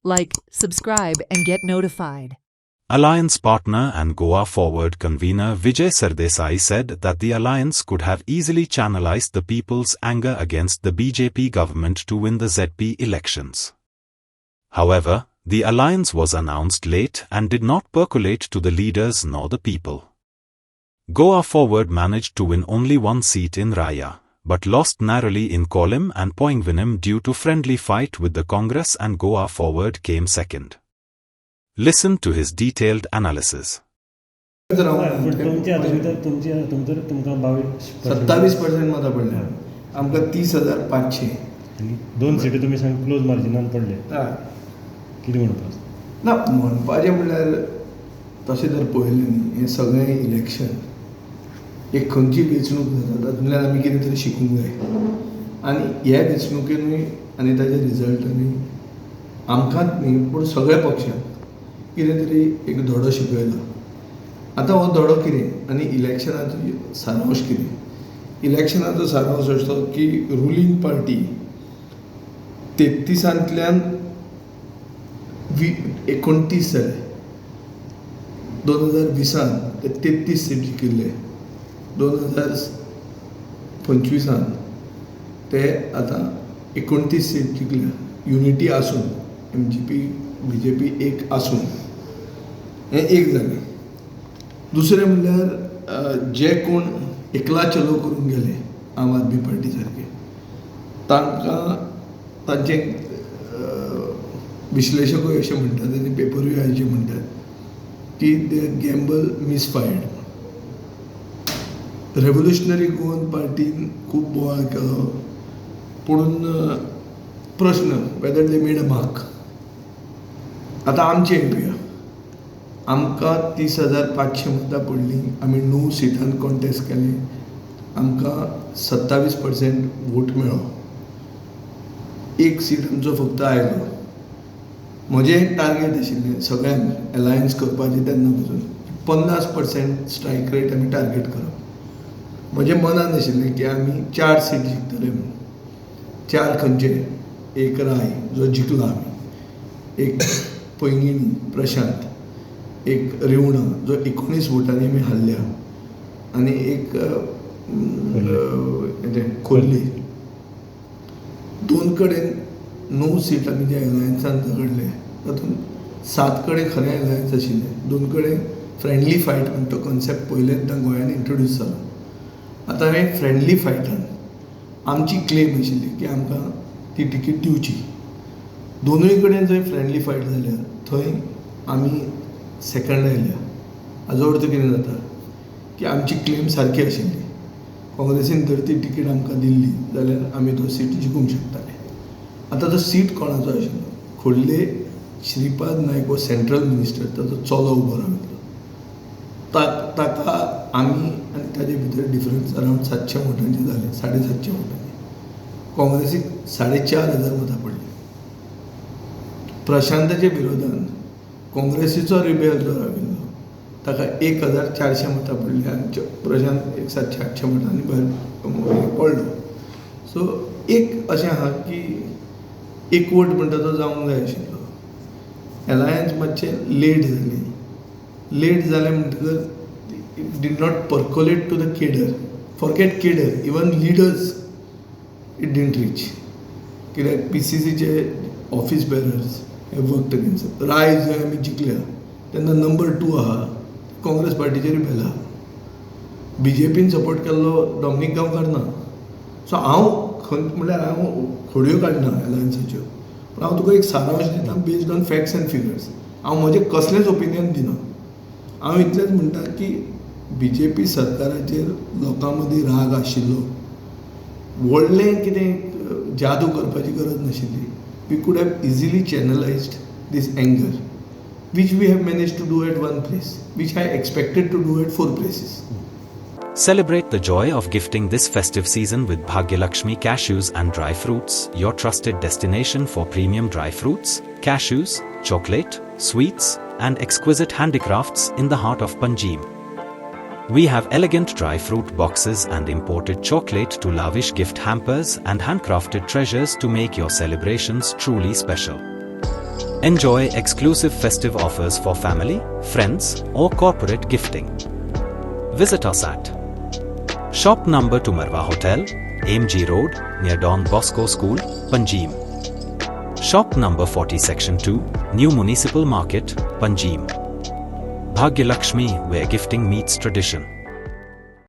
Like, subscribe, and get notified. Alliance partner and Goa Forward convener Vijay Sardesai said that the alliance could have easily channelized the people's anger against the BJP government to win the ZP elections. However, the alliance was announced late and did not percolate to the leaders nor the people. Goa Forward managed to win only one seat in Raya, but lost narrowly in Kolim and Poingvinnim due to friendly fight with the Congress, and Goa Forward came second. Listen to his detailed analysis. 27% मतां पडल्या आमकां 30,500 दोन city तुम्ही सांग close मार्जिनान पडले कितें म्हणपास ना म्हणपाचें म्हणल्यार तशें जर पळयलें न्ही हें सगळें इलेक्शन एक खंयची वेंचणूक जाता तातूंतल्यान आमी कितें तरी शिकूंक जाय आनी ह्या वेंचणुकेनूय आनी ताच्या रिजल्टानूय आमकांच न्ही पूण सगळ्या पक्षांक कितें तरी एक धडो शिकयला. आतां हो धडो कितें आनी इलेक्शनाचो सारांश कितें. इलेक्शनाचो सारांश असो की रुलींग पार्टी 33 29 जाले 2020 ते 33 सीट जिखिल्ले 2025 ते आतां 29 सीट जिखल्या युनिटी आसून MGP BJP एक आसून हें एक जालें. दुसरें म्हणल्यार जे कोण एकला चलो करून गेले आम आदमी पार्टी सारके तांकां तांचे विश्लेशकूय अशें म्हणटात आनी पेपरूय अशें म्हणटात की दे गॅम्बल मिसफायर्ड. रेव्होल्युशनरी गोवन पार्टीन खूब बोवाळ केलो पूण प्रश्न whether they made a mark. आतां आमचें पळया आमकां 30,500 मतां पडलीं आमी 9 सिटान कॉन्टेस्ट केलें आमकां 27% वोट मेळ्ळो. एक सीट आमचो फक्त आयलो. म्हजें एक टार्गेट आशिल्लें सगळ्यांक अलायन्स करपाचें तेन्ना पासून 50% स्ट्रायक रेट आमी टार्गेट करप. म्हजें मनान आशिल्लें की आमी 4 सीट जिखतले म्हणून. 4 खंयचे एक राय जो जिखलो आमी एक पैंगिणी प्रशांत एक रेवणा जो 19 वोटांनी आमी हारल्या आनी एक खोर्ली. 2 कडेन 9 सीट आमी जे अलायन्सान झगडले तातूंत 7 कडेन खरें अलायन्स आशिल्लें. 2 कडेन फ्रेंडली फायट म्हणटा तो कॉन्सेप्ट पयलेंदा गोंयांत इंट्रोड्यूस जालो. आतां हे फ्रेंडली फायटान आमची क्लेम आशिल्ली की आमकां ती टिकेट दिवची. दोनूय कडेन जंय फ्रेंडली फायट जाल्या थंय आमी सेकंड आयल्या. हाजो अर्थ कितें जाता की आमची क्लेम सारकी आशिल्ली. काँग्रेसीन जर ती टिकेट आमकां दिल्ली जाल्यार आमी तो सीट जिखूंक शकताले. आतां तो सीट कोणाचो आशिल्लो खोर्ले श्रीपाद नायक हो सेंट्रल मिनिस्टर ताचो चलो उबो राविल्लो. ताका आमी आनी ताजे भितर डिफरन्स अरावंड 700 वोटांचे जाले 750 वोटांनी. काँग्रेसीक 4,500 मतां पडली. प्रशांताच्या विरोधान काँग्रेसीचो रिबेल जो राविल्लो ताका 1,400 मतां पडली आनी प्रशांत 700-800 मतांनी भायर पडलो. सो एक अशें आहा की एक वोट म्हणटा तो जावंक जाय आशिल्लो. अलायन्स मातशें लेट जाली. लेट जालें म्हणटकर it did not percolate to the cadre. Forget cadre, even leaders it didn't reach. कित्याक PCCचे office bearers have worked against. राय जंय आमी जिखल्या तेन्ना नंबर 2 आहा काँग्रेस पार्टीचेर रिबेला. BJPन सपोर्ट केल्लो डॉमिनीक गांवकार ना. सो हांव म्हणल्यार हांव खोडयो काडना अलायन्साच्यो पूण हांव तुका एक सारांश दिता based on facts end figures. हांव म्हजें कसलेंच ओपिनियन दिना. हांव इतलेंच म्हणटा की BJP सरकाराचेर लोकां मदीं राग आशिल्लो. व्हडलें कितें जादू करपाची गरज नाशिल्ली. We could have easily channelized this anger, which we have managed to do at one place, which I expected to do at 4 places. Celebrate the joy of gifting this festive season with Bhagyalakshmi Cashews and Dry Fruits, your trusted destination for premium dry fruits, cashews, chocolate, sweets, and exquisite handicrafts in the heart of Panjim. We have elegant dry fruit boxes and imported chocolate to lavish gift hampers and handcrafted treasures to make your celebrations truly special. Enjoy exclusive festive offers for family, friends, or corporate gifting. Visit us at Shop number to Marwa Hotel, AMG Road, near Don Bosco School, Panjim. Shop number 40 Section 2, New Municipal Market, Panjim. Bhagya Lakshmi, where gifting meets tradition.